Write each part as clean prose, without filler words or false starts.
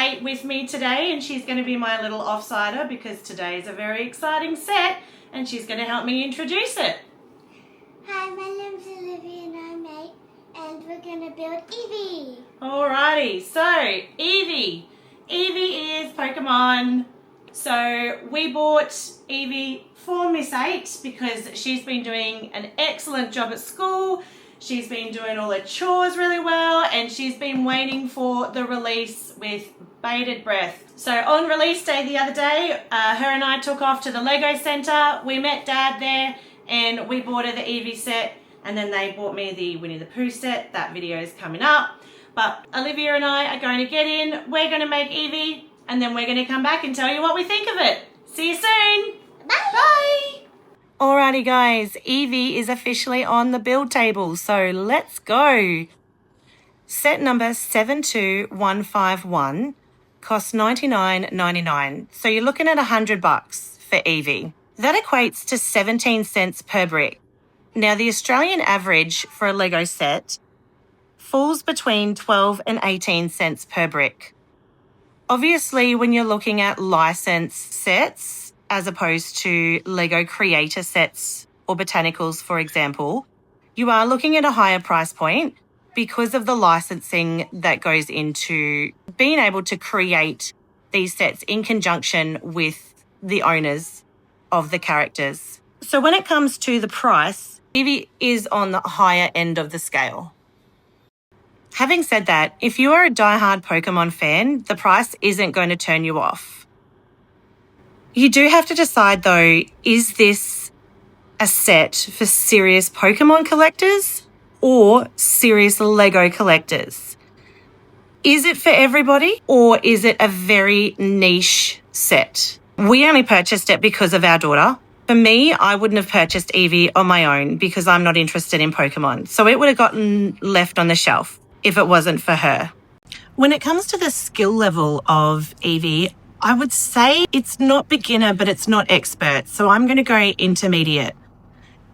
Kate with me today, and she's going to be my little offsider because today is a very exciting set and she's going to help me introduce it. Hi, my name's Olivia and I'm 8 and we're going to build Eevee. Alrighty, so Eevee. Eevee is Pokemon. So we bought Eevee for Miss 8 because she's been doing an excellent job at school. She's been doing all her chores really well and she's been waiting for the release with bated breath. So on release day the other day, her and I took off to the LEGO Centre. We met Dad there and we bought her the Eevee set, and then they bought me the Winnie the Pooh set. That video is coming up. But Olivia and I are going to get in, we're going to make Eevee, and then we're going to come back and tell you what we think of it. See you soon. Bye. Bye. Alrighty guys, Eevee is officially on the build table, so let's go. Set number 72151 costs $99.99, so you're looking at $100 for Eevee. That equates to 17 cents per brick. Now the Australian average for a Lego set falls between 12 and 18 cents per brick. Obviously, when you're looking at licensed sets, as opposed to Lego creator sets or botanicals, for example, you are looking at a higher price point because of the licensing that goes into being able to create these sets in conjunction with the owners of the characters. So when it comes to the price, Eevee is on the higher end of the scale. Having said that, if you are a diehard Pokemon fan, the price isn't going to turn you off. You do have to decide though, is this a set for serious Pokemon collectors or serious Lego collectors? Is it for everybody or is it a very niche set? We only purchased it because of our daughter. For me, I wouldn't have purchased Eevee on my own because I'm not interested in Pokemon. So it would have gotten left on the shelf if it wasn't for her. When it comes to the skill level of Eevee, I would say it's not beginner, but it's not expert. So I'm going to go intermediate.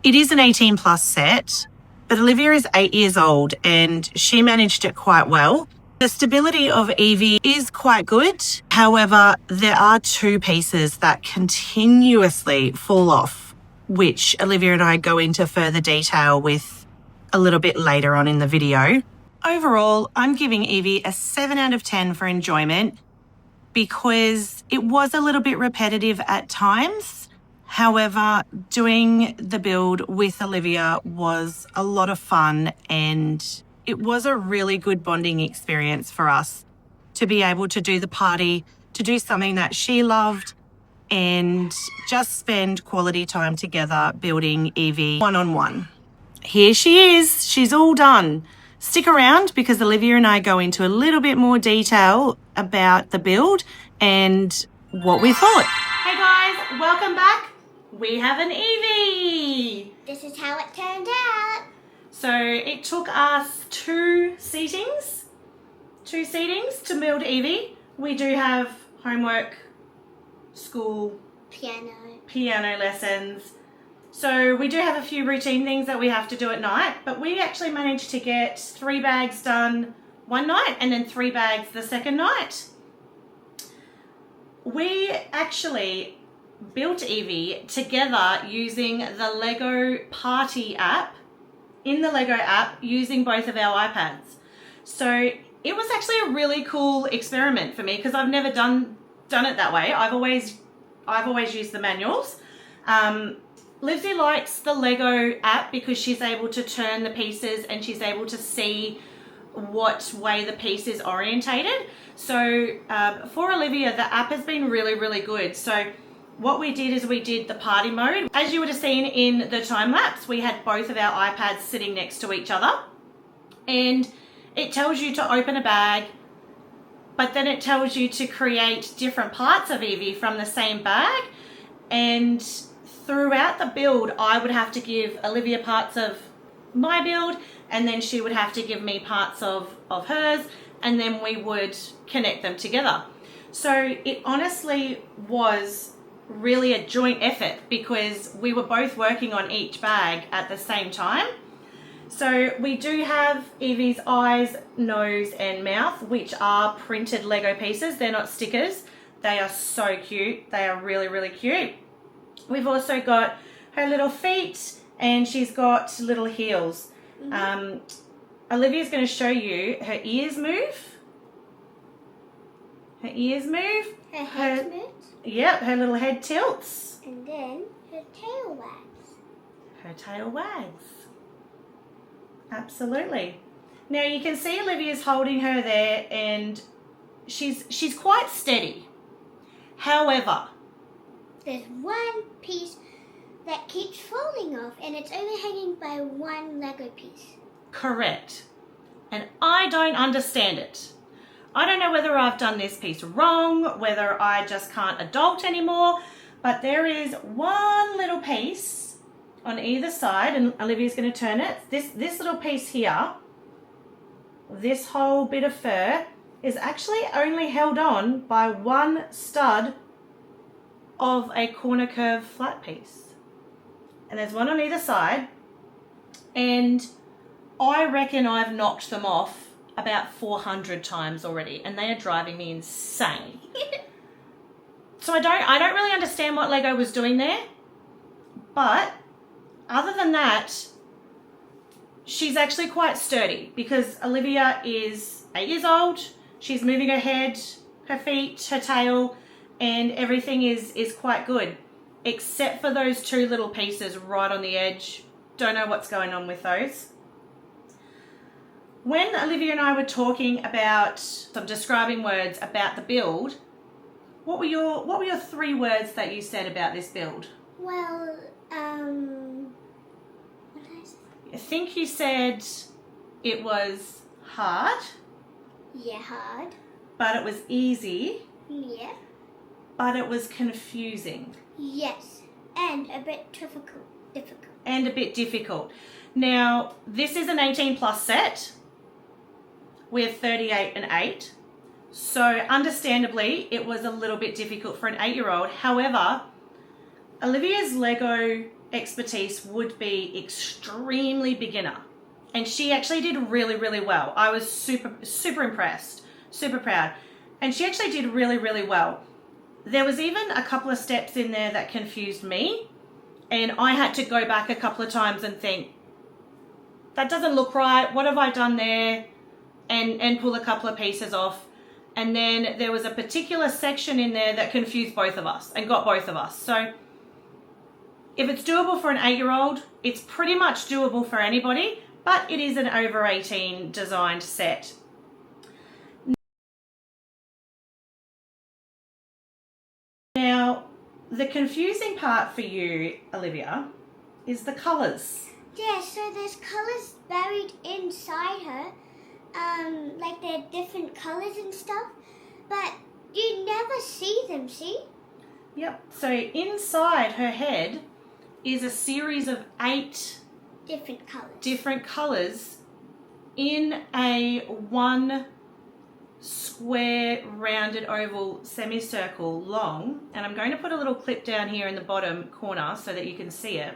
It is an 18 plus set, but Olivia is 8 years old and she managed it quite well. The stability of Eevee is quite good. However, there are two pieces that continuously fall off, which Olivia and I go into further detail with a little bit later on in the video. Overall, I'm giving Eevee a 7 out of 10 for enjoyment, because it was a little bit repetitive at times. However, doing the build with Olivia was a lot of fun and it was a really good bonding experience for us to be able to do the party, to do something that she loved and just spend quality time together building Eevee one-on-one. Here she is, she's all done. Stick around because Olivia and I go into a little bit more detail about the build and what we thought. Hey guys, welcome back. We have an Eevee. This is how it turned out. So it took us two seatings to build Eevee. We do have homework, school, piano lessons. So we do have a few routine things that we have to do at night, but we actually managed to get 3 bags done one night and then 3 bags the second night. We actually built Eevee together using the Lego Party app, in the Lego app, using both of our iPads. So it was actually a really cool experiment for me because I've never done it that way. I've always used the manuals. Livesy likes the Lego app because she's able to turn the pieces and she's able to see what way the piece is orientated. So for Olivia, the app has been really, really good. So what we did is we did the party mode. As you would have seen in the time lapse, we had both of our iPads sitting next to each other and it tells you to open a bag, but then it tells you to create different parts of Eevee from the same bag. And throughout the build, I would have to give Olivia parts of my build and then she would have to give me parts of hers, and then we would connect them together. So it honestly was really a joint effort because we were both working on each bag at the same time. So we do have Eevee's eyes, nose and mouth, which are printed Lego pieces. They're not stickers. They are so cute. They are really, really cute. We've also got her little feet and she's got little heels. Olivia's going to show you her ears move. Her ears move. Her head moves. Yep, her little head tilts. And then her tail wags. Her tail wags. Absolutely. Now you can see Olivia's holding her there and she's quite steady. However, there's one piece that keeps falling off and it's only hanging by one Lego piece. Correct. And I don't understand it. I don't know whether I've done this piece wrong, whether I just can't adult anymore, but there is one little piece on either side, and Olivia's going to turn it. This little piece here, this whole bit of fur, is actually only held on by one stud of a corner curve flat piece. And there's one on either side, and I reckon I've knocked them off about 400 times already, and they are driving me insane. So I don't really understand what Lego was doing there, but other than that, she's actually quite sturdy because Olivia is 8 years old. She's moving her head, her feet, her tail, and everything is quite good, except for those two little pieces right on the edge. Don't know what's going on with those. When Olivia and I were talking about some describing words about the build, what were your 3 words that you said about this build? Well, what did I say? I think you said it was hard. Yeah, hard. But it was easy. Yeah. But it was confusing. Yes, and a bit difficult. And a bit difficult. Now, this is an 18 plus set with 38 and 8. So understandably, it was a little bit difficult for an 8-year-old. However, Olivia's Lego expertise would be extremely beginner. And she actually did really, really well. I was super impressed, super proud. And she actually did really, really well. There was even a couple of steps in there that confused me. And I had to go back a couple of times and think, that doesn't look right. What have I done there? And pull a couple of pieces off. And then there was a particular section in there that confused both of us and got both of us. So if it's doable for an 8-year-old, it's pretty much doable for anybody, but it is an over 18 designed set. Now, the confusing part for you, Olivia, is the colours. Yeah, so there's colours buried inside her. Like they're different colours and stuff, but you never see them, see? Yep, so inside her head is a series of 8 different colours in a one square rounded oval semicircle long, and I'm going to put a little clip down here in the bottom corner so that you can see it.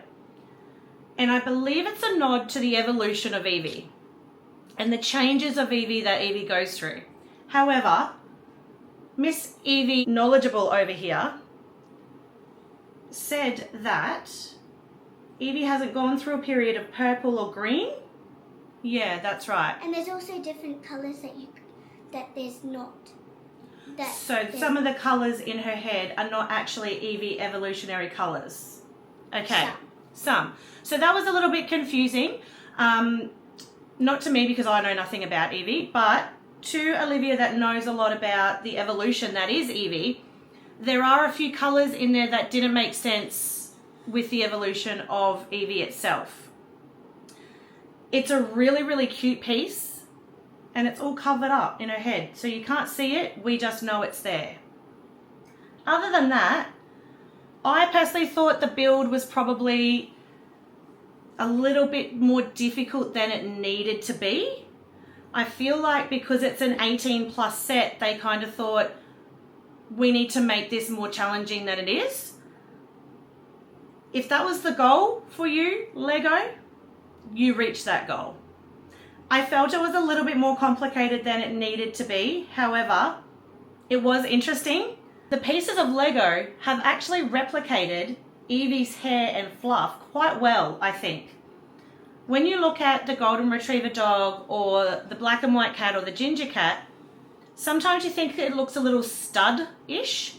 And I believe it's a nod to the evolution of Eevee and the changes of Eevee that Eevee goes through. However, Miss Eevee Knowledgeable over here said that Eevee hasn't gone through a period of purple or green. Yeah, that's right. And there's also different colours that there's not. So some of the colours in her head are not actually Eevee evolutionary colours. Okay, some. So that was a little bit confusing. Not to me because I know nothing about Eevee, but to Olivia that knows a lot about the evolution that is Eevee, there are a few colours in there that didn't make sense with the evolution of Eevee itself. It's a really, really cute piece and it's all covered up in her head. So you can't see it, we just know it's there. Other than that, I personally thought the build was probably a little bit more difficult than it needed to be. I feel like because it's an 18 plus set, they kind of thought we need to make this more challenging than it is. If that was the goal for you, Lego, you reach that goal. I felt it was a little bit more complicated than it needed to be. However, it was interesting. The pieces of Lego have actually replicated Eevee's hair and fluff quite well, I think. When you look at the golden retriever dog or the black and white cat or the ginger cat, sometimes you think it looks a little stud-ish,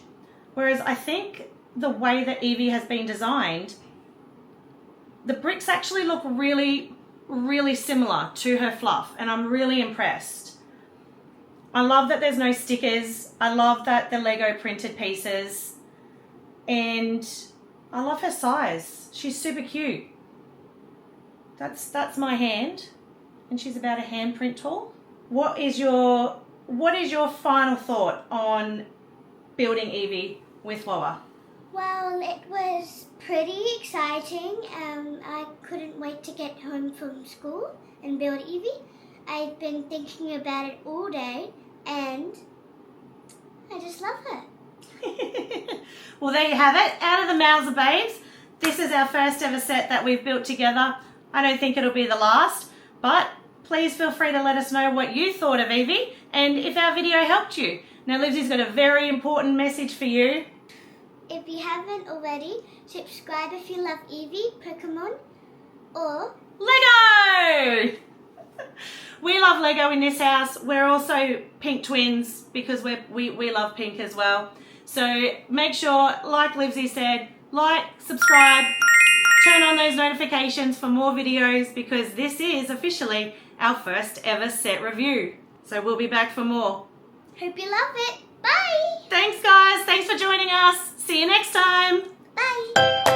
whereas I think the way that Eevee has been designed, the bricks actually look really, really similar to her fluff, and I'm really impressed. I love that there's no stickers. I love that the Lego printed pieces, and I love her size. She's super cute. That's my hand, and she's about a handprint tall. What is your final thought on building Eevee with Wawa? Well, it was pretty exciting. I couldn't wait to get home from school and build Eevee. I've been thinking about it all day, and I just love her. Well, there you have it. Out of the mouths of babes, this is our first ever set that we've built together. I don't think it'll be the last, but please feel free to let us know what you thought of Eevee and if our video helped you. Now, Livsy's got a very important message for you. If you haven't already, subscribe if you love Eevee, Pokémon, or Lego! We love Lego in this house. We're also pink twins because we love pink as well. So make sure, like Livsy said, like, subscribe, turn on those notifications for more videos because this is officially our first ever set review. So we'll be back for more. hope you love it. Bye! Thanks guys, thanks for joining us. See you next time. Bye!